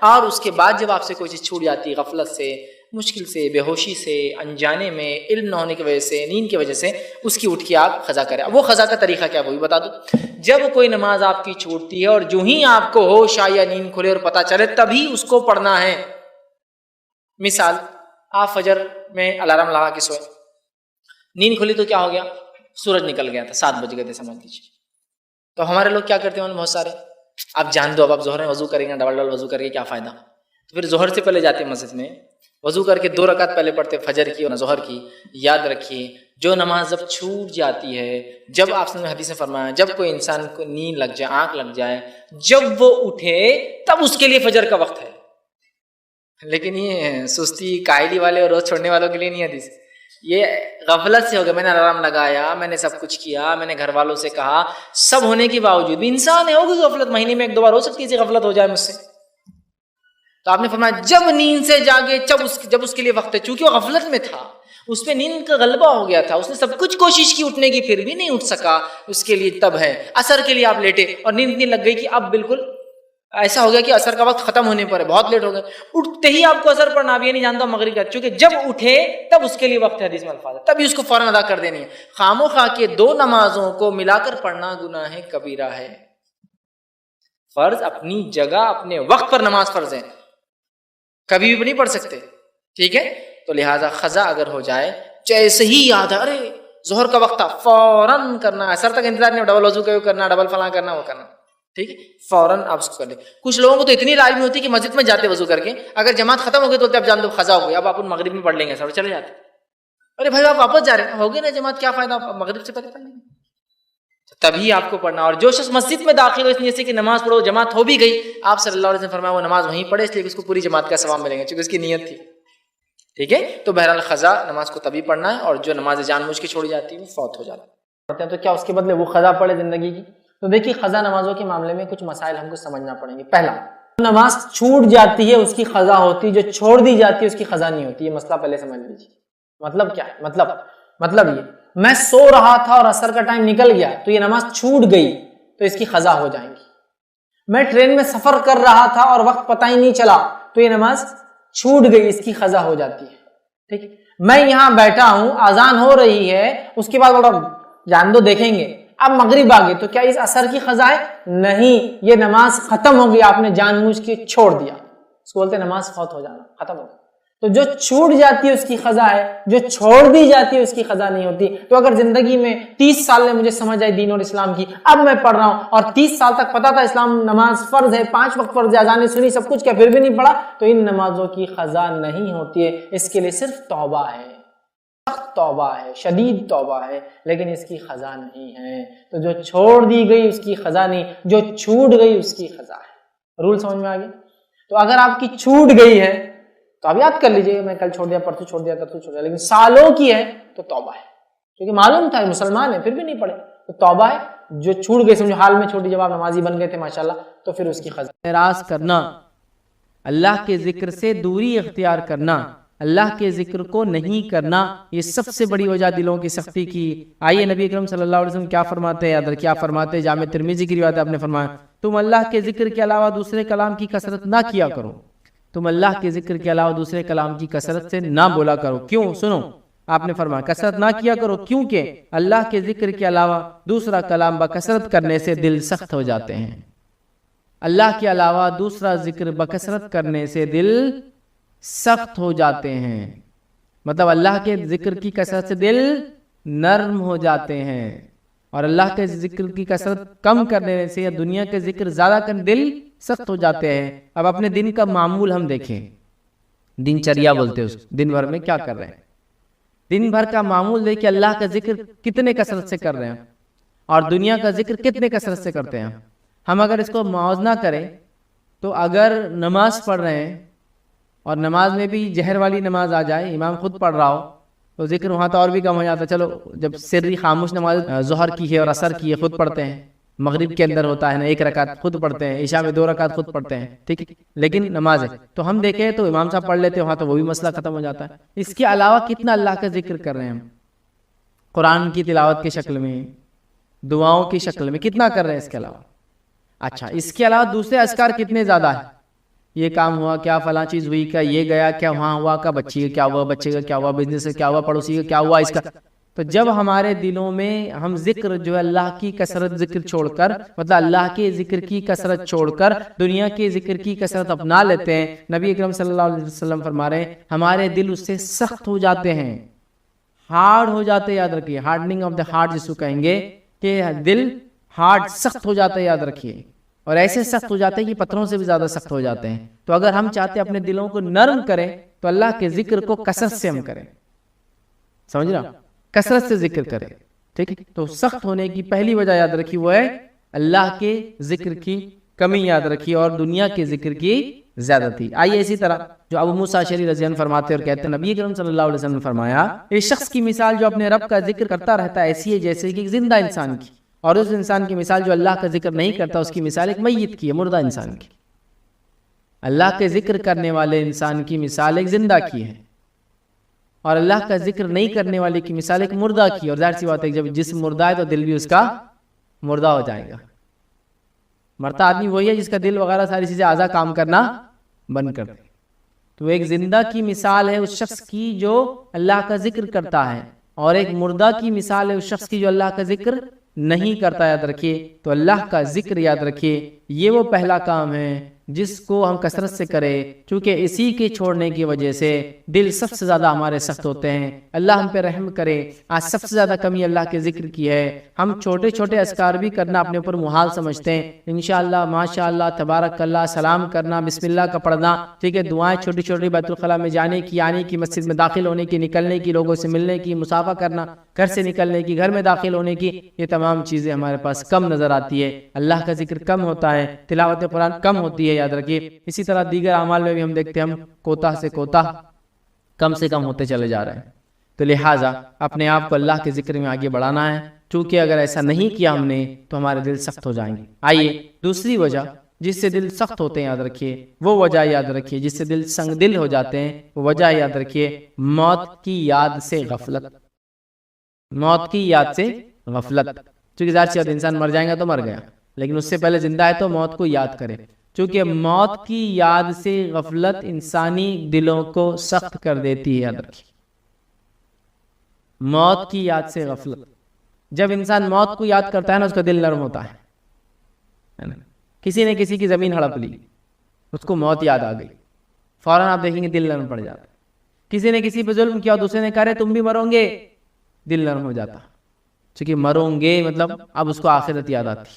اور اس کے بعد جب آپ سے کوئی چیز چھوٹ جاتی ہے غفلت سے، مشکل سے، بے ہوشی سے، انجانے میں، علم نہ ہونے کی وجہ سے، نیند کی وجہ سے، اس کی اٹھ کے آپ قضا کریں۔ وہ قضا کا طریقہ کیا وہ بھی بتا دوں۔ جب کوئی نماز آپ کی چھوٹتی ہے اور جو ہی آپ کو ہوش آئے یا نیند کھلے اور پتہ چلے تبھی اس کو پڑھنا ہے۔ مثال، آپ فجر میں الارم لگا کے سوئے، نیند کھلی تو کیا ہو گیا؟ سورج نکل گیا تھا، 7 بج گئے تھے سمجھ لیجیے۔ تو ہمارے لوگ کیا کرتے ہیں بہت سارے، آپ جان دو اب آپ ظہر میں وضو کریں گے، ڈبل وضو کر کے کیا فائدہ؟ تو پھر ظہر سے پہلے جاتے ہیں مسجد میں، وضو کر کے 2 رکعت پہلے پڑھتے فجر کی اور ظہر کی۔ یاد رکھیے جو نماز جب چھوٹ جاتی ہے، جب آپ نے حدیث میں فرمایا جب کوئی انسان کو نیند لگ جائے، آنکھ لگ جائے، جب وہ اٹھے تب اس کے لیے فجر کا وقت ہے۔ لیکن یہ سستی کاہلی والے اور روز چھوڑنے والوں کے لیے نہیں حدیث، یہ غفلت سے ہو گیا۔ میں نے الارم لگایا، میں نے سب کچھ کیا، میں نے گھر والوں سے کہا، سب ہونے کے باوجود بھی انسان ہے، ہوگی غفلت، مہینے میں 1-2 بار ہو سکتی ہے غفلت ہو جائے مجھ سے۔ تو آپ نے فرمایا جب نیند سے جاگے جب اس کے لیے وقت ہے، چونکہ وہ غفلت میں تھا، اس پہ نیند کا غلبہ ہو گیا تھا، اس نے سب کچھ کوشش کی اٹھنے کی پھر بھی نہیں اٹھ سکا، اس کے لیے تب ہے۔ عصر کے لیے آپ لیٹے اور نیند اتنی لگ گئی کہ اب بالکل ایسا ہو گیا کہ عصر کا وقت ختم ہونے پر ہے، بہت لیٹ ہو گئے، اٹھتے ہی آپ کو عصر پڑھنا، اب یہ نہیں جانتا مغرب کا، چونکہ جب اٹھے تب اس کے لیے وقت ہے، حدیث میں الفاظ ہے، تبھی اس کو فوراً ادا کر دینی ہے۔ خاموخواہ کے 2 نمازوں کو ملا کر پڑھنا گناہ کبیرہ ہے۔ فرض اپنی جگہ اپنے وقت پر نماز فرض ہے، کبھی بھی نہیں پڑھ سکتے، ٹھیک ہے؟ تو لہٰذا قضا اگر ہو جائے، جیسے ہی یاد ہے ارے ظہر کا وقت تھا، فوراً کرنا، عصر تک انتظار نہیں، ڈبل وضو کرنا، ڈبل فلاں کرنا، وہ کرنا، ٹھیک ہے؟ فوراً آپ اس کو کر لیں۔ کچھ لوگوں کو تو اتنی لازمی ہوتی ہے کہ مسجد میں جاتے وضو کر کے، اگر جماعت ختم ہو گئی تو اب جان دو قضا ہو گئی، اب آپ مغرب میں پڑھ لیں گے، سر چلے جاتے۔ ارے بھائی آپ واپس جا رہے ہیں، ہو گئی نا جماعت، کیا فائدہ، آپ مغرب سے پہلے پڑھ لیں گے۔ تبھی آپ کو پڑھنا، اور جو شخص مسجد میں داخل ہو اس لیے کہ نماز پڑھو، جماعت ہو بھی گئی، آپ صلی اللہ علیہ وسلم فرمایا وہ نماز وہیں پڑھے، اس لیے کہ اس کو پوری جماعت کا ثواب ملے گا چونکہ اس کی نیت تھی، ٹھیک ہے؟ تو بہرحال قضا نماز کو تبھی پڑھنا ہے، اور جو نماز جان بوجھ کے چھوڑی جاتی ہے وہ فوت ہو جاتی ہے، تو کیا اس کے بدلے وہ قضا پڑھے زندگی کی؟ تو دیکھیے قضا نمازوں کے معاملے میں کچھ مسائل ہم کو سمجھنا پڑیں گے۔ پہلا، نماز چھوٹ جاتی ہے اس کی قضا ہوتی، جو چھوڑ دی جاتی ہے اس کی قضا نہیں ہوتی، یہ مسئلہ پہلے سمجھ لیجیے۔ مطلب کیا ہے؟ مطلب یہ میں سو رہا تھا اور عصر کا ٹائم نکل گیا تو یہ نماز چھوٹ گئی تو اس کی قضا ہو جائیں گی۔ میں ٹرین میں سفر کر رہا تھا اور وقت پتہ ہی نہیں چلا تو یہ نماز چھوٹ گئی، اس کی قضا ہو جاتی ہے، ٹھیک ہے؟ میں یہاں بیٹھا ہوں، اذان ہو رہی ہے، اس کے بعد جان دو دیکھیں گے، اب مغرب آ گئی تو کیا اس عصر کی قضا ہے؟ نہیں، یہ نماز ختم ہو گئی، آپ نے جان بوجھ کے چھوڑ دیا، اس کو بولتے ہیں نماز فوت ہو جانا، ختم ہو گئی۔ تو جو چھوٹ جاتی ہے اس کی قضا ہے، جو چھوڑ دی جاتی ہے اس کی قضا نہیں ہوتی۔ تو اگر زندگی میں 30 سال میں مجھے سمجھ آئی دین اور اسلام کی، اب میں پڑھ رہا ہوں اور 30 سال تک پتا تھا اسلام نماز فرض ہے، 5 وقت فرض ہے، اذانیں سنی، سب کچھ کیا، پھر بھی نہیں پڑھا، تو ان نمازوں کی قضا نہیں ہوتی ہے، اس کے لیے صرف توبہ ہے، سخت توبہ ہے، شدید توبہ ہے، لیکن اس کی قضا نہیں ہے۔ تو جو چھوڑ دی گئی اس کی قضا نہیں، جو چھوٹ گئی اس کی قضا ہے۔ رول سمجھ میں آ گیا؟ تو اگر آپ کی چھوٹ گئی ہے تو آپ یاد کر لیجئے میں کل چھوڑ دیا، پرسوں چھوڑ دیا، ترسوں چھوڑ دیا، لیکن سالوں کی ہے تو توبہ ہے، کیونکہ معلوم تھا مسلمان ہے پھر بھی نہیں پڑھے، تو توبہ ہے۔ جو چھوٹ گئی سمجھو حال میں چھوٹی، جب آپ نمازی بن گئے تھے ماشاءاللہ، تو پھر اس کی قضا۔ اعراض کرنا، اللہ کے ذکر سے دوری اختیار کرنا، اللہ کے ذکر کو نہیں کرنا، یہ سب سے بڑی وجہ دلوں کی سختی کی۔ آئیے نبی اکرم صلی اللہ علیہ وسلم کیا فرماتے ہیں، کیا فرماتے ہیں، جامع ترمذی کی روایت آپ نے فرمایا تم اللہ کے ذکر کے علاوہ دوسرے کلام کی کثرت نہ کیا کرو، تم اللہ کے ذکر کے علاوہ دوسرے کلام کی کثرت سے نہ بولا کرو۔ کیوں؟ سنو، آپ نے فرمایا کثرت نہ کیا کرو، کیونکہ اللہ کے ذکر کے علاوہ دوسرا کلام بکثرت کرنے سے دل سخت ہو جاتے ہیں۔ اللہ کے علاوہ دوسرا ذکر بکثرت کرنے سے دل سخت ہو جاتے ہیں، مطلب اللہ کے ذکر کی کثرت سے دل نرم ہو جاتے ہیں، اور اللہ کے ذکر کی کثرت کم کرنے سے یا دنیا کے ذکر زیادہ کرنے دل سخت ہو جاتے ہیں۔ اب اپنے دن کا معمول ہم دیکھیں، دن چریا بولتے ہیں، دن بھر میں کیا کر رہے ہیں، دن بھر کا معمول دیکھیں، اللہ کا ذکر کتنے کثرت سے کر رہے ہیں اور دنیا کا ذکر کتنے کثرت سے کرتے ہیں۔ ہم اگر اس کو موازنہ کریں تو اگر نماز پڑھ رہے ہیں اور نماز میں بھی جہر والی نماز آ جائے، امام خود پڑھ رہا ہو تو ذکر وہاں تو اور بھی کم ہو جاتا ہے۔ چلو جب سری خاموش نماز ظہر کی ہے اور عصر کی ہے خود پڑھتے ہیں، مغرب کے اندر ہوتا ہے نا 1 رکعت خود پڑھتے ہیں، عشاء میں 2 رکعت خود پڑھتے ہیں، ٹھیک ہے، لیکن نماز ہے تو ہم دیکھیں تو امام صاحب پڑھ لیتے ہیں وہاں تو وہ بھی مسئلہ ختم ہو جاتا ہے۔ اس کے علاوہ کتنا اللہ کا ذکر کر رہے ہیں ہم، قرآن کی تلاوت کی شکل میں، دعاؤں کی شکل میں کتنا کر رہے ہیں اس کے علاوہ۔ اچھا، اس کے علاوہ دوسرے اذکار کتنے زیادہ ہیں، یہ کام ہوا کیا، فلاں چیز ہوئی کیا، یہ گیا کیا، وہاں ہوا کیا، بچی کا کیا ہوا، بچے کا کیا ہوا، بزنس کا کیا ہوا، پڑوسی کا کیا ہوا، اس کا. تو جب ہمارے دلوں میں ہم ذکر جو ہے اللہ کی کثرت ذکر چھوڑ کر، مطلب اللہ کے ذکر کی کثرت چھوڑ کر دنیا کے ذکر کی کثرت اپنا لیتے ہیں، نبی اکرم صلی اللہ علیہ وسلم فرما رہے ہیں ہمارے دل اس سے سخت ہو جاتے ہیں، ہارڈ ہو جاتے ہیں. یاد رکھیے ہارڈننگ آف دا ہارٹ جس کو کہیں گے کہ دل ہارڈ سخت ہو جاتا ہے، یاد رکھیے. اور ایسے سخت ہو جاتے ہیں کہ پتھروں سے بھی زیادہ سخت ہو جاتے ہیں. تو اگر ہم چاہتے ہیں اپنے دلوں کو نرم کریں تو اللہ کے ذکر کو کثرت سے ہم کریں. سمجھ رہا، کثرت سے ذکر کریں. ٹھیک ہے، تو سخت ہونے کی پہلی وجہ یاد رکھی وہ ہے اللہ کے ذکر کی کمی، یاد رکھی، اور دنیا کے ذکر کی زیادتی. آئیے اسی طرح جو ابو موسیٰ اشعری رضی اللہ عنہ فرماتے اور کہتے ہیں نبی اکرم صلی اللہ علیہ وسلم نے فرمایا اس شخص کی مثال جو اپنے رب کا ذکر کرتا رہتا ہے ایسی ہے جیسے کہ ایک زندہ انسان کی، اور اس انسان کی مثال جو اللہ کا ذکر نہیں کرتا اس کی مثال ایک میت کی ہے، مردہ انسان کی. اللہ کے ذکر کرنے والے انسان کی مثال ایک زندہ کی ہے، اور اللہ کا ذکر نہیں کرنے والے کی مثال ایک مردہ کی. اور ظاہر سی بات ہے جب جسم مردہ ہے تو دل بھی اس کا مردہ ہو جائے گا. مرتا آدمی وہی ہے جس کا دل وغیرہ ساری چیزیں اعضاء کام کرنا بند کر دے. تو ایک زندہ کی مثال ہے اس شخص کی جو اللہ کا ذکر کرتا ہے، اور ایک مردہ کی مثال ہے اس شخص کی جو اللہ کا ذکر نہیں کرتا. یاد رکھیے تو اللہ کا ذکر یاد رکھیے یہ وہ پہلا کام ہے جس کو ہم کثرت سے کریں، چونکہ اسی کے چھوڑنے کی وجہ سے دل سب سے زیادہ ہمارے سخت ہوتے ہیں. اللہ ہم پہ رحم کرے. آج سب سے زیادہ کمی اللہ کے ذکر کی ہے. ہم چھوٹے چھوٹے اذکار بھی کرنا اپنے اوپر محال سمجھتے ہیں. انشاءاللہ ماشاءاللہ تبارک اللہ، سلام کرنا، بسم اللہ کا پڑھنا، ٹھیک ہے، دعائیں چھوٹی چھوٹی، بیت الخلاء میں جانے کی، آنے کی، مسجد میں داخل ہونے کی، نکلنے کی، لوگوں سے ملنے کی، مصافحہ کرنا، گھر سے نکلنے کی، گھر میں داخل ہونے کی، یہ تمام چیزیں ہمارے پاس کم نظر آتی ہے. اللہ کا ذکر کم ہوتا ہے، تلاوت قرآن کم ہوتی ہے. یاد رکھیے اسی طرح دیگر اعمال میں بھی ہم دیکھتے ہیں ہم کوتاہ سے کوتاہ کم سے کم ہوتے چلے جا رہے ہیں. تو لہٰذا اپنے آپ کو اللہ کے ذکر میں آگے بڑھانا ہے، چونکہ اگر ایسا نہیں کیا ہم نے تو ہمارے دل سخت ہو جائیں گے. آئیے دوسری وجہ جس سے دل سخت ہوتے ہیں، یاد رکھیے وہ وجہ یاد رکھیے جس سے دل سنگ دل ہو جاتے ہیں، وہ وجہ یاد رکھیے موت کی یاد سے غفلت. موت کی یاد سے غفلت، چونکہ ظاہر سی بات انسان مر جائے گا تو مر گیا، لیکن اس سے پہلے زندہ ہے تو موت کو یاد کرے. چونکہ موت کی یاد سے غفلت انسانی دلوں کو سخت کر دیتی ہے. یاد رکھیے موت کی یاد سے غفلت، جب انسان موت کو یاد کرتا ہے نا اس کا دل نرم ہوتا ہے. کسی نے کسی کی زمین ہڑپ لی، اس کو موت یاد آ گئی، فوراً آپ دیکھیں گے دل نرم پڑ جاتا ہے. کسی نے کسی پہ ظلم کیا، دوسرے نے کہا رہے تم بھی مرو گے، دل نرم ہو جاتا. چونکہ مروں گے مطلب اب اس کو آخرت یاد آتی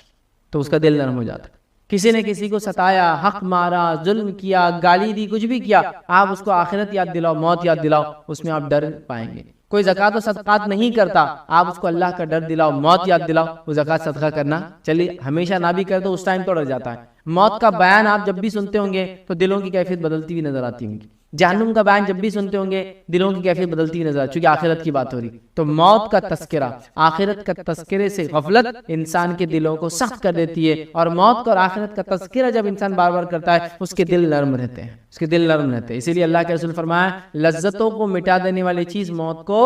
تو اس کا دل نرم ہو جاتا. کسی نے کسی کو ستایا، حق مارا، ظلم کیا، گالی دی، کچھ بھی کیا، آپ اس کو آخرت یاد دلاؤ، موت یاد دلاؤ، اس میں آپ ڈر پائیں گے. کوئی زکوٰۃ و صدقات نہیں کرتا، آپ اس کو اللہ کا ڈر دلاؤ، موت یاد دلاؤ، وہ زکوٰۃ صدقہ کرنا چلیے ہمیشہ نہ بھی کرے تو اس ٹائم تو ڈر جاتا ہے. موت کا بیان آپ جب بھی سنتے ہوں گے تو دلوں کی کیفیت بدلتی ہوئی نظر آتی ہوں گی. جہنم کا بیان جب بھی سنتے ہوں گے دلوں کی کیفیت بدلتی ہوئی نظر آتی، چونکہ آخرت کی بات ہو رہی. تو موت کا تذکرہ، آخرت کا تذکرے سے غفلت انسان کے دلوں کو سخت کر دیتی ہے. اور موت کا اور آخرت کا تذکرہ جب انسان بار بار کرتا ہے اس کے دل نرم رہتے ہیں، اس کے دل نرم رہتے ہیں. اسی لیے اللہ کے رسول فرمایا لذتوں کو مٹا دینے والی چیز موت کو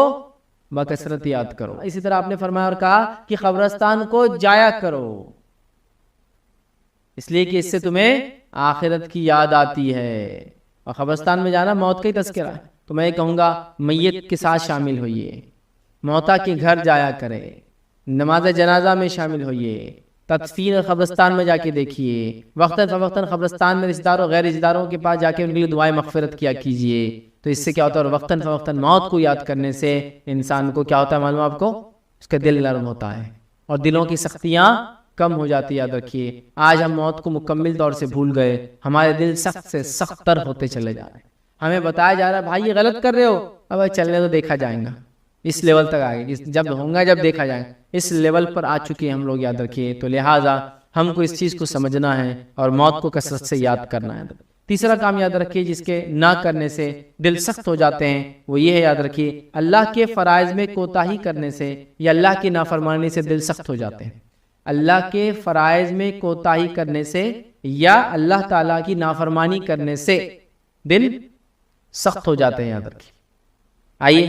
بکثرت یاد کرو. اسی طرح آپ نے فرمایا اور کہا کہ قبرستان کو جایا کرو، اس لیے کہ اس سے تمہیں آخرت کی یاد آتی ہے. اور قبرستان میں جانا موت کا ہی تذکرہ ہے. تو میں کہوں گا میت کے ساتھ شامل ہوئیے، موتا کے گھر جایا کرے، نماز جنازہ میں شامل ہوئیے، تدفین قبرستان میں جا کے دیکھیے، وقتاً فوقتاً قبرستان میں رشتہ داروں غیر رشتہ داروں کے پاس جا کے ان کے لیے دعائیں مغفرت کیا کیجیے. تو اس سے کیا ہوتا ہے، اور وقتاً فوقتاً موت کو یاد کرنے سے انسان کو کیا ہوتا ہے معلوم آپ کو، اس کا دل نرم ہوتا ہے اور دلوں کی سختیاں کم ہو جاتی. یاد رکھیے آج ہم موت کو مکمل طور سے بھول گئے، ہمارے دل سخت سے سخت تر ہوتے چلے جا رہے ہیں. ہمیں بتایا جا رہا ہے بھائی یہ غلط کر رہے ہو، اب چلنے تو دیکھا جائے گا. اس لیول تک آگے جب ہوں گا جب دیکھا جائے گا، اس لیول پر آ چکے ہم لوگ. یاد رکھیے تو لہٰذا ہم کو اس چیز کو سمجھنا ہے اور موت کو کثرت سے یاد کرنا ہے. تیسرا کام یاد رکھیے جس کے نہ کرنے سے دل سخت ہو جاتے ہیں وہ یہ ہے، یاد رکھیے اللہ کے فرائض میں کوتاہی کرنے سے یا اللہ کی نافرمانی سے دل سخت ہو جاتے ہیں. اللہ کے فرائض میں کوتاہی کرنے سے یا اللہ تعالیٰ کی نافرمانی کرنے سے دل سخت ہو جاتے ہیں. یاد رکھیے آئیے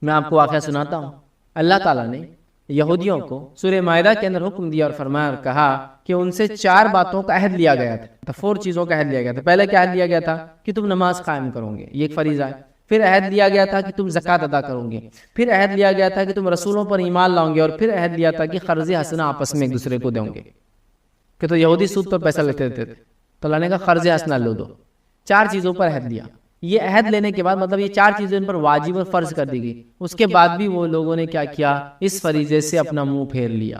میں آپ کو واقعہ سناتا ہوں. اللہ تعالیٰ نے یہودیوں کو سورہ مائدہ کے اندر حکم دیا اور فرمایا اور کہا کہ ان سے 4 باتوں کا عہد لیا گیا تھا، 4 چیزوں کا عہد لیا گیا تھا۔ پہلے کیا عہد لیا گیا تھا کہ تم نماز قائم کرو گے، یہ ایک فریضہ ہے۔ پھر عہد لیا گیا تھا کہ تم زکوٰۃ ادا کرو گے۔ پھر عہد لیا گیا تھا کہ تم رسولوں پر ایمان لاؤ گے، اور پھر عہد لیا تھا کہ قرض حسنہ آپس میں ایک دوسرے کو دیں گے، کہ تو یہودی سود پر پیسہ لیتے تھے، تو اللہ نے کہا قرض حسنہ لو دو۔ 4 چیزوں پر عہد لیا۔ یہ عہد لینے کے بعد مطلب یہ 4 چیزیں ان پر واجب اور فرض کر دی گئی، اس کے بعد بھی وہ لوگوں نے کیا کیا؟ اس فریضے سے اپنا منہ پھیر لیا،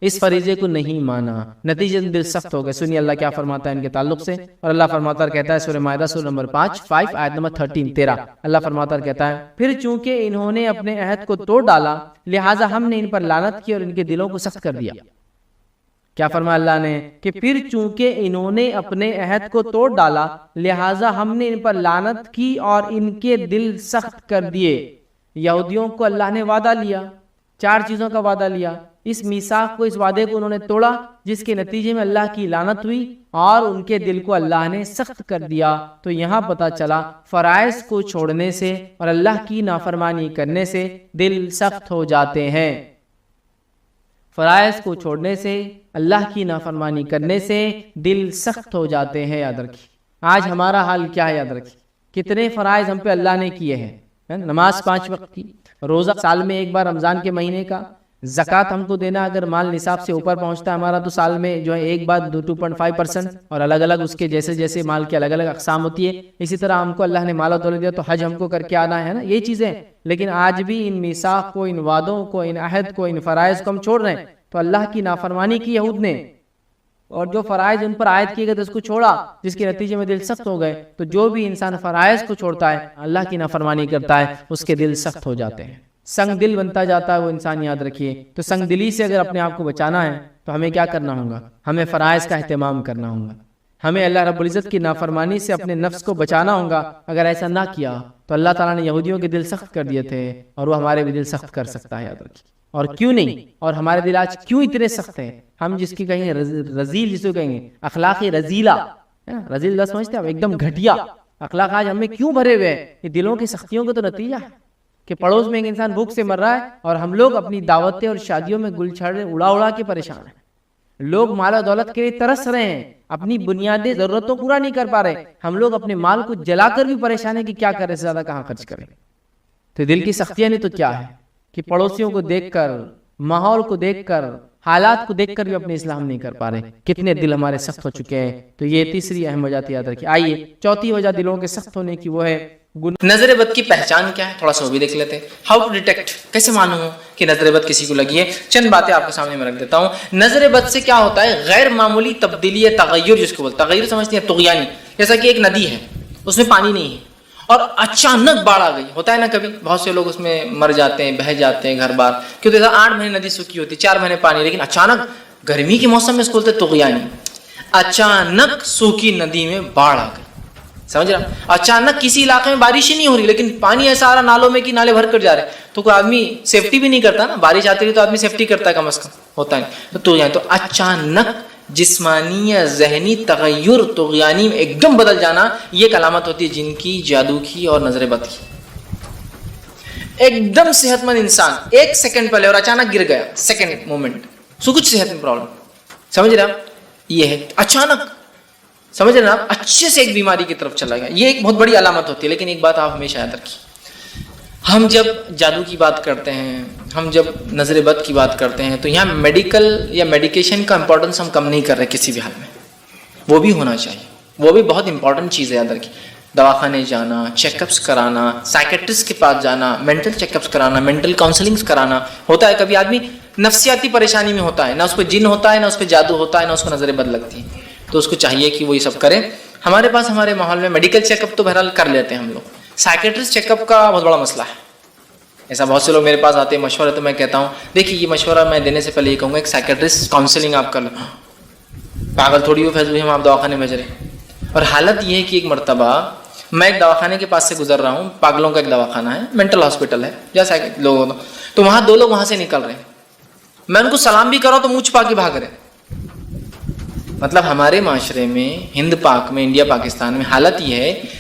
اس فریضے کو نہیں مانا، نتیجے دل سخت ہو گئے۔ سنیے اللہ کیا فرماتا ہے ان کے تعلق سے، اور اللہ فرماتا ہے کہتا ہے سورہ مائدہ سورہ نمبر 5 آیت نمبر 13 اللہ فرماتا ہے کہتا ہے پھر چونکہ انہوں نے اپنے عہد کو توڑ ڈالا لہٰذا ہم نے ان پر لعنت کی اور ان کے دلوں کو سخت کر دیا۔ کیا فرمایا اللہ نے کہ پھر چونکہ انہوں نے اپنے عہد کو توڑ ڈالا لہٰذا ہم نے ان پر لعنت کی اور ان کے دل سخت کر دیے۔ یہودیوں کو اللہ نے وعدہ لیا، 4 چیزوں کا وعدہ لیا، اس میثاق کو، اس وعدے کو انہوں نے توڑا، جس کے نتیجے میں اللہ کی لعنت ہوئی اور ان کے دل کو اللہ نے سخت کر دیا۔ تو یہاں پتہ چلا فرائض کو چھوڑنے سے اور اللہ کی نافرمانی کرنے سے دل سخت ہو جاتے ہیں۔ فرائض کو چھوڑنے سے، اللہ کی نافرمانی کرنے سے دل سخت ہو جاتے ہیں۔ یاد رکھیے آج ہمارا حال کیا ہے، یاد رکھیے کتنے فرائض ہم پہ اللہ نے کیے ہیں، نماز 5 وقت کی، روزہ سال میں ایک بار رمضان کے مہینے کا، زکوٰۃ ہم کو دینا اگر مال نصاب سے اوپر پہنچتا ہے ہمارا تو سال میں جو ہے ایک بار 2.5%، اور الگ الگ اس کے جیسے جیسے مال کی الگ الگ اقسام ہوتی ہے، اسی طرح ہم کو اللہ نے مال و دولت دیا تو حج ہم کو کر کے آنا ہے نا، یہ چیزیں۔ لیکن آج بھی ان میثاق کو، ان وعدوں کو، ان عہد کو، ان فرائض کو ہم چھوڑ رہے ہیں۔ تو اللہ کی نافرمانی کی یہود نے، اور جو فرائض ان پر عائد کیے گئے تھے اس کو چھوڑا، جس کے نتیجے میں دل سخت ہو گئے۔ تو جو بھی انسان فرائض کو چھوڑتا ہے، اللہ کی نافرمانی کرتا ہے، اس کے دل سخت ہو جاتے ہیں، سنگ دل بنتا جاتا ہے وہ انسان، یاد رکھیے۔ تو سنگ دلی سے اگر اپنے آپ کو بچانا ہے تو ہمیں کیا کرنا ہوگا؟ ہمیں فرائض کا اہتمام کرنا ہوگا، ہمیں اللہ رب العزت کی نافرمانی سے اپنے نفس کو بچانا ہوگا۔ اگر ایسا نہ کیا تو اللہ تعالیٰ نے یہودیوں کے دل سخت کر دیے تھے، اور وہ ہمارے بھی دل سخت کر سکتا ہے، یاد رکھیے۔ اور کیوں نہیں؟ اور ہمارے دل آج کیوں اتنے سخت ہیں؟ ہم جس کی کہیں گے رزیل، جس کو کہیں گے اخلاقی رزیلہ، رزیل سمجھتے ہیں ایک دم گھٹیا اخلاق آج ہم میں کیوں بھرے ہوئے ہیں؟ یہ دلوں کی سختیوں کا تو نتیجہ ہے کہ پڑوس میں ایک انسان بھوک سے مر رہا ہے اور ہم لوگ اپنی دعوتیں اور شادیوں میں گل چھڑ اڑا اڑا کے پریشان ہیں۔ لوگ مال و دولت کے لیے ترس رہے ہیں، اپنی بنیادی ضرورتوں پورا نہیں کر پا رہے، ہم لوگ اپنے مال کو جلا کر بھی پریشان ہیں کہ کیا کریں، زیادہ کہاں خرچ کریں۔ تو دل کی سختیاں نہیں تو کیا ہے کہ پڑوسیوں کو دیکھ کر، ماحول کو دیکھ کر، حالات کو دیکھ کر بھی اپنے اسلام نہیں کر پا رہے، کتنے دل ہمارے سخت ہو چکے ہیں۔ تو یہ تیسری اہم وجہ یاد رکھیے۔ آئیے چوتھی وجہ دلوں کے سخت ہونے کی وہ ہے نظر بد کی پہچان کیا ہے، تھوڑا سا وہ بھی دیکھ لیتے ہیں۔ ہاؤ ٹو ڈیٹیکٹ، کیسے معلوم کہ نظر بد کسی کو لگی ہے؟ چند باتیں آپ کے سامنے میں رکھ دیتا ہوں۔ نظر بد سے کیا ہوتا ہے؟ غیر معمولی تبدیلی یا تغیر، جس کو بولتے ہیں تغیر، سمجھتے ہیں طغیانی۔ جیسا کہ ایک ندی ہے، اس میں پانی نہیں ہے اور اچانک باڑھ آ گئی، ہوتا ہے نا کبھی، بہت سے لوگ اس میں مر جاتے ہیں، بہہ جاتے ہیں گھر بار، کیونکہ 8 مہینے ندی سوکھی ہوتی، 4 مہینے پانی، لیکن اچانک گرمی کے موسم میں اس کو بولتے طغیانی، اچانک سوکھی ندی میں باڑھ آ گئی، سمجھ رہا؟ اچانک کسی علاقے میں بارش ہی نہیں ہو رہی لیکن پانی ایسا آ رہا نالوں میں کہ نالے بھر کر جا رہے، تو کوئی آدمی سیفٹی بھی نہیں کرتا نا، بارش آتی رہی تو آدمی سیفٹی کرتا ہے کم از کم، ہوتا ہے تو اچانک جسمانی یا ذہنی تغیر، طغیانی میں ایک دم بدل جانا، یہ ایک علامت ہوتی ہے جن کی، جادو کی اور نظر بد کی۔ ایک دم صحت مند انسان 1 سیکنڈ پہلے اور اچانک گر گیا، سیکنڈ مومنٹ، سو کچھ صحت میں پرابلم، سمجھ رہے آپ؟ یہ ہے اچانک، سمجھ رہے ہیں آپ، اچھے سے ایک بیماری کی طرف چلا گیا، یہ ایک بہت بڑی علامت ہوتی ہے۔ لیکن ایک بات آپ ہمیشہ یاد رکھیے، ہم جب جادو کی بات کرتے ہیں، ہم جب نظر بد کی بات کرتے ہیں تو یہاں میڈیکل یا میڈیکیشن کا امپورٹنس ہم کم نہیں کر رہے کسی بھی حال میں، وہ بھی ہونا چاہیے، وہ بھی بہت امپورٹنٹ چیز ہے، یاد رکھیے۔ دواخانے جانا، چیک اپس کرانا، سائیکٹرسٹ کے پاس جانا، مینٹل چیک اپس کرانا، مینٹل کاؤنسلنگس کرانا، ہوتا ہے کبھی آدمی نفسیاتی پریشانی میں ہوتا ہے، نہ اس پہ جن ہوتا ہے، نہ اس پہ جادو ہوتا ہے، نہ اس کو نظر بد لگتی ہے، تو اس کو چاہیے کہ وہ یہ سب کرے۔ ہمارے پاس ہمارے ماحول میں میڈیکل چیک اپ تو بہرحال کر لیتے ہیں ہم لوگ، سائیکٹرسٹ چیک اپ کا بہت بڑا مسئلہ ہے۔ ایسا بہت سے لوگ میرے پاس آتے ہیں مشورہ، تو میں کہتا ہوں دیکھیے یہ مشورہ میں دینے سے پہلے یہ کہوں گا ایک سائیکٹرسٹ کاؤنسلنگ آپ کر لو، پاگل تھوڑی ہو فیض ہم آپ دواخانے میں بھیج رہے۔ اور حالت یہ ہے کہ ایک مرتبہ میں ایک دواخانے کے پاس سے گزر رہا ہوں، پاگلوں کا ایک دواخانہ ہے، مینٹل ہاسپٹل ہے جیسا لوگ، تو وہاں 2 لوگ وہاں سے نکل رہے ہیں، میں ان کو سلام بھی کرا تو منہ چھپا کے بھاگ رہے۔ مطلب ہمارے معاشرے میں، ہند پاک میں، انڈیا پاکستان میں حالت یہ ہے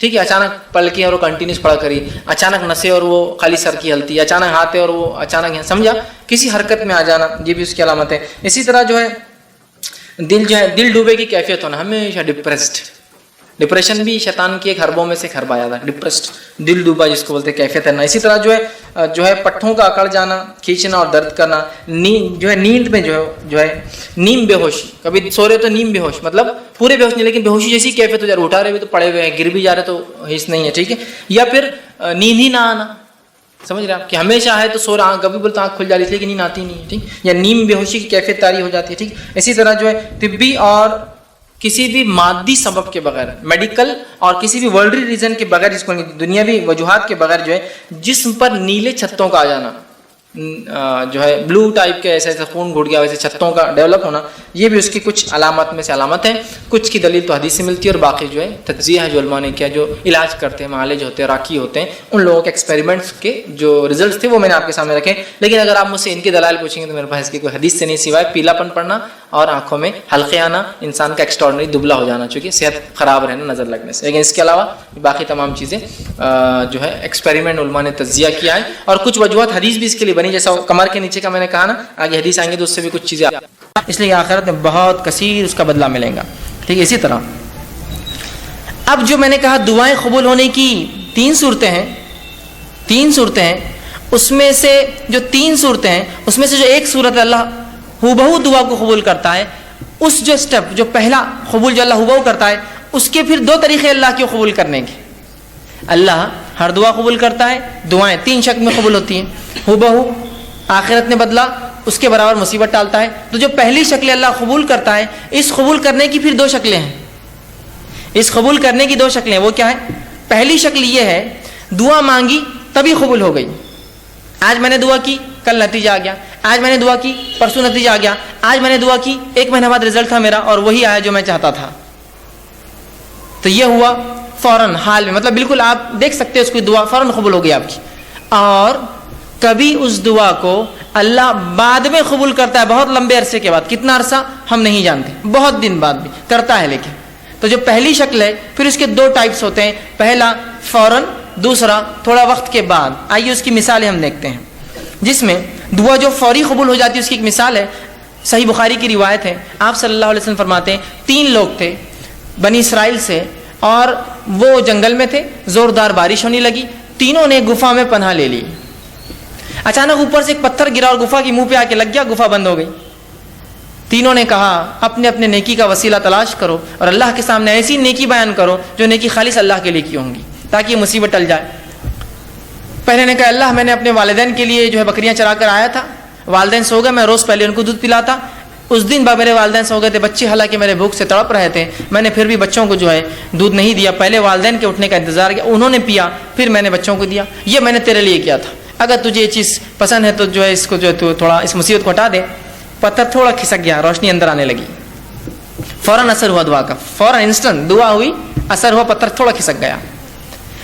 ٹھیک ہے, اچانک پلکیں اور وہ کنٹینیوس پڑا کری, اچانک نسیں اور وہ خالی سر کی ہلتی, اچانک ہاتھ ہے اور وہ اچانک ہے, سمجھا, کسی حرکت میں آ جانا, یہ بھی اس کی علامت ہے. اسی طرح جو ہے دل ڈوبے کی کیفیت ہونا, ہمیشہ ڈپریشن بھی شیطان کی ایک حربوں میں سے ایک حرب آیا تھا, ڈپریسڈ, دل ڈوبا جس کو بولتے ہیں, کیفیت ہے نا. اسی طرح جو ہے پٹھوں کا اکڑ جانا, کھینچنا اور درد کرنا, نیند میں جو ہے نیم بے ہوشی, کبھی سو رہے تو نیم بے ہوش, مطلب پورے بے ہوش نہیں لیکن بے ہوشی جیسی کیفیت ہو جا رہی, اٹھا رہے بھی تو پڑے ہوئے ہیں, گر بھی جا رہے تو حص نہیں ہے, ٹھیک ہے. یا پھر نیند ہی نہ آنا, سمجھ رہے آپ, کہ ہمیشہ ہے تو سو رہا, کبھی بولتا آنکھ کھل جا رہی ہے لیکن نیند آتی نہیں ہے, ٹھیک, یا نیم بے ہوشی کی کیفیت طاری ہو جاتی ہے, ٹھیک. اسی طرح جو ہے طبی اور کسی بھی مادی سبب کے بغیر, میڈیکل اور کسی بھی ورلڈلی ریزن کے بغیر, جس کو دنیاوی وجوہات کے بغیر جو ہے جسم پر نیلے چھتوں کا آ جانا, جو ہے بلو ٹائپ کے ایسے خون گھٹ گیا ویسے چھتوں کا ڈیولپ ہونا, یہ بھی اس کی کچھ علامات میں سے علامت ہے. کچھ کی دلیل تو حدیث سے ملتی ہے اور باقی جو ہے تجزیہ ہے جو علماء نے کیا, جو علاج کرتے ہیں, معالج ہوتے ہیں, راکی ہوتے ہیں, ان لوگوں کے ایکسپیریمنٹس کے جو ریزلٹس تھے وہ میں نے آپ کے سامنے رکھے. لیکن اگر آپ مجھ سے ان کے دلائل پوچھیں گے تو میرے پاس اس کی کوئی حدیث سے نہیں سوائے پیلا پن پڑنا اور آنکھوں میں حلقے آنا, انسان کا ایکسٹراڈنری دبلا ہو جانا, چونکہ صحت خراب رہنا نظر لگنے سے. لیکن اس کے علاوہ باقی تمام چیزیں جو ہے ایکسپیریمنٹ علماء نے تجزیہ کیا ہے, اور کچھ وجوہات حدیث بھی اس کے لیے بنی, جیسا کمر کے نیچے کا میں نے کہا نا, آگے حدیث آئیں گے تو اس سے بھی کچھ چیزیں, اس لیے آخرت میں بہت کثیر اس کا بدلہ ملے گا, ٹھیک ہے. اسی طرح اب جو میں نے کہا دعائیں قبول ہونے کی تین صورتیں ہیں, اس میں سے جو تین صورتیں ہیں اس میں سے جو ایک صورت اللہ ہو بہو دعا کو قبول کرتا ہے, اس جو سٹیپ جو پہلا قبول جو اللہ ہو بہو کرتا ہے, اس کے پھر دو طریقے اللہ کے قبول کرنے کے. اللہ ہر دعا قبول کرتا ہے, دعائیں تین شکل میں قبول ہوتی ہیں, ہو بہو, آخرت میں بدلہ, اس کے برابر مصیبت ٹالتا ہے. تو جو پہلی شکل اللہ قبول کرتا ہے, اس قبول کرنے کی پھر دو شکلیں ہیں, اس قبول کرنے کی دو شکلیں, وہ کیا ہے؟ پہلی شکل یہ ہے, دعا مانگی تبھی قبول ہو گئی, آج میں نے دعا کی کل نتیجہ آ گیا, آج میں نے دعا کی پرسوں نتیجہ آ گیا, آج میں نے دعا کی 1 مہینہ بعد رزلٹ تھا میرا اور وہی آیا جو میں چاہتا تھا. تو یہ ہوا فوراً حال میں, مطلب بالکل آپ دیکھ سکتے ہیں اس کی دعا فوراً قبول ہو گئی آپ کی. اور کبھی اس دعا کو اللہ بعد میں قبول کرتا ہے, بہت لمبے عرصے کے بعد, کتنا عرصہ ہم نہیں جانتے, بہت دن بعد بھی کرتا ہے. لیکن تو جو پہلی شکل ہے, پھر اس کے دو ٹائپس ہوتے ہیں, پہلا فوراً, دوسرا تھوڑا وقت کے بعد. آئیے اس کی مثالیں ہم دیکھتے ہیں, جس میں دعا جو فوری قبول ہو جاتی ہے اس کی ایک مثال ہے, صحیح بخاری کی روایت ہے. آپ صلی اللہ علیہ وسلم فرماتے ہیں 3 لوگ تھے بنی اسرائیل سے, اور وہ جنگل میں تھے, زوردار بارش ہونے لگی, تینوں نے گفا میں پناہ لے لی. اچانک اوپر سے ایک پتھر گرا اور گفا کی منہ پہ آ کے لگ گیا, گفا بند ہو گئی. تینوں نے کہا اپنے اپنے نیکی کا وسیلہ تلاش کرو اور اللہ کے سامنے ایسی نیکی بیان کرو جو نیکی خالص اللہ کے لیے کی ہوں گی, تاکہ یہ مصیبت ٹل جائے. پہلے نے کہا اللہ میں نے اپنے والدین کے لیے جو ہے بکریاں چرا کر آیا تھا, والدین سو گئے, میں روز پہلے ان کو دودھ پلاتا, اس دن بعد میرے والدین سو گئے تھے, بچے حالانکہ میرے بھوک سے تڑپ رہے تھے, میں نے پھر بھی بچوں کو جو ہے دودھ نہیں دیا, پہلے والدین کے اٹھنے کا انتظار کیا, انہوں نے پیا, پھر میں نے بچوں کو دیا, یہ میں نے تیرے لیے کیا تھا, اگر تجھے یہ چیز پسند ہے تو جو ہے اس کو جو ہے تو تھوڑا اس مصیبت کو ہٹا دے. پتھر تھوڑا کھسک گیا, روشنی اندر آنے لگی, فوراً اثر ہوا دعا کا, فوراً انسٹنٹ دعا ہوئی, اثر ہوا, پتھر تھوڑا کھسک گیا.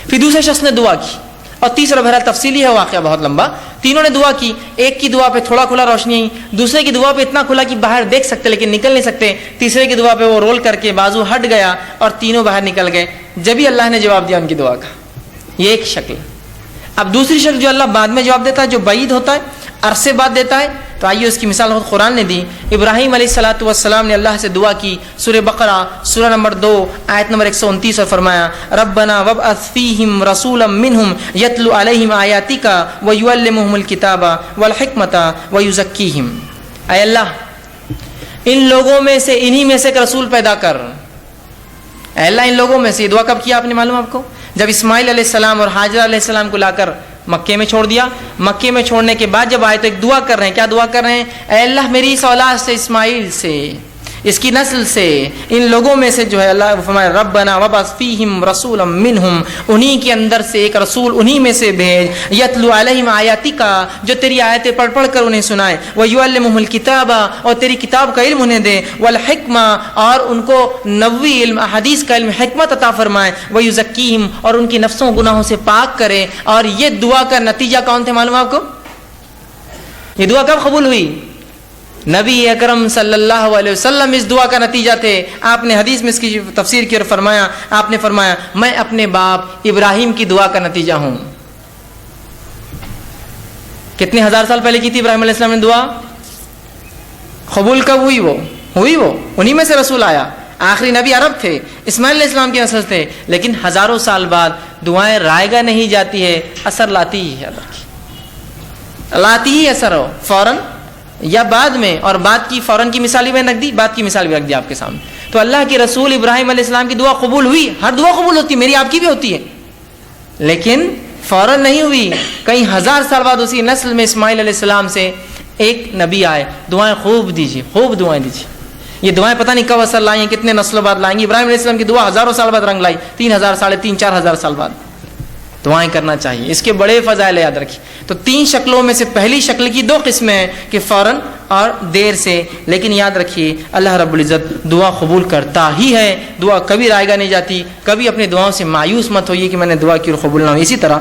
پھر دوسرے شخص نے دعا کی, اور تیسرا بہرحال تفصیلی ہے واقعہ بہت لمبا, تینوں نے دعا کی, ایک کی دعا پہ تھوڑا کھلا روشنی آئی, دوسرے کی دعا پہ اتنا کھلا کہ باہر دیکھ سکتے لیکن نکل نہیں سکتے, تیسرے کی دعا پہ وہ رول کر کے بازو ہٹ گیا اور تینوں باہر نکل گئے. جبھی اللہ نے جواب دیا ان کی دعا کا. یہ ایک شکل. اب دوسری شکل جو اللہ بعد میں جواب دیتا ہے, جو بعید ہوتا ہے, عرصے بعد دیتا ہے, تو آئیے اس کی مثال خود قرآن نے دی. ابراہیم علیہ الصلوۃ والسلام نے اللہ سے دعا کی, سورہ بقرہ سورہ نمبر 2 آیت نمبر 129 اور فرمایا ربنا وابعث فیہم رسولا منہم یتلو علیہم آیاتک ویعلمہم الکتاب والحکمت ویزکیہم. اے اللہ ان لوگوں میں سے, انہی میں سے ایک رسول پیدا کر. اے اللہ ان لوگوں میں سے. یہ دعا کب کیا آپ نے معلوم آپ کو؟ جب اسماعیل علیہ السلام اور حاجرہ علیہ السلام کو لا کر مکے میں چھوڑ دیا. مکے میں چھوڑنے کے بعد جب آئے تو ایک دعا کر رہے ہیں. کیا دعا کر رہے ہیں؟ اے اللہ میری اس اولاد سے, اسماعیل سے, اس کی نسل سے, ان لوگوں میں سے جو ہے اللہ فرمائے ربنا وابعث فیہم رسولا منہم, انہی کے اندر سے ایک رسول انہی میں سے بھیج, یتلو علیہم آیاتک, جو تیری آیتیں پڑھ پڑھ کر انہیں سنائے, ویعلمہم الکتاب, اور تیری کتاب کا علم انہیں دے, والحکمہ, اور ان کو نبوی علم احادیث کا علم حکمت عطا فرمائے, ویزکیہم, اور ان کی نفسوں گناہوں سے پاک کرے. اور یہ دعا کا نتیجہ کون تھے معلوم آپ کو؟ یہ دعا کب قبول ہوئی؟ نبی اکرم صلی اللہ علیہ وسلم اس دعا کا نتیجہ تھے. آپ نے حدیث میں اس کی تفسیر کی اور فرمایا, آپ نے فرمایا میں اپنے باپ ابراہیم کی دعا کا نتیجہ ہوں. کتنے ہزار سال پہلے کی تھی ابراہیم علیہ السلام نے دعا؟ قبول کب ہوئی؟ وہ انہی میں سے رسول آیا. آخری نبی عرب تھے, اسماعیل علیہ السلام کے نسل تھے, لیکن ہزاروں سال بعد دعائیں رائگاں نہیں جاتی ہے, اثر لاتی ہی ہے, لاتی ہی اثر ہو فوراً یا بعد میں. اور بعد کی فوراً کی مثال بھی رکھ دی, بعد کی مثال بھی رکھ دی آپ کے سامنے. تو اللہ کے رسول ابراہیم علیہ السلام کی دعا قبول ہوئی. ہر دعا قبول ہوتی ہے, میری آپ کی بھی ہوتی ہے, لیکن فوراً نہیں ہوئی. کئی ہزار سال بعد اسی نسل میں اسماعیل علیہ السلام سے ایک نبی آئے. دعائیں خوب دیجیے, خوب دعائیں دیجیے. یہ دعائیں پتہ نہیں کب اثر لائیں, کتنے نسلوں بعد لائیں گی. ابراہیم علیہ السلام کی دعا ہزاروں سال بعد رنگ لائی, 3000 3.5 4,000 سال بعد. دعائیں کرنا چاہیے, اس کے بڑے فضائل یاد رکھیے. تو 3 شکلوں میں سے پہلی شکل کی 2 قسمیں ہیں کہ فوراً اور دیر سے. لیکن یاد رکھیے اللہ رب العزت دعا قبول کرتا ہی ہے, دعا کبھی رائگاں نہیں جاتی. کبھی اپنی دعاؤں سے مایوس مت ہوئیے کہ میں نے دعا کی اور قبول نہ ہوئی. اسی طرح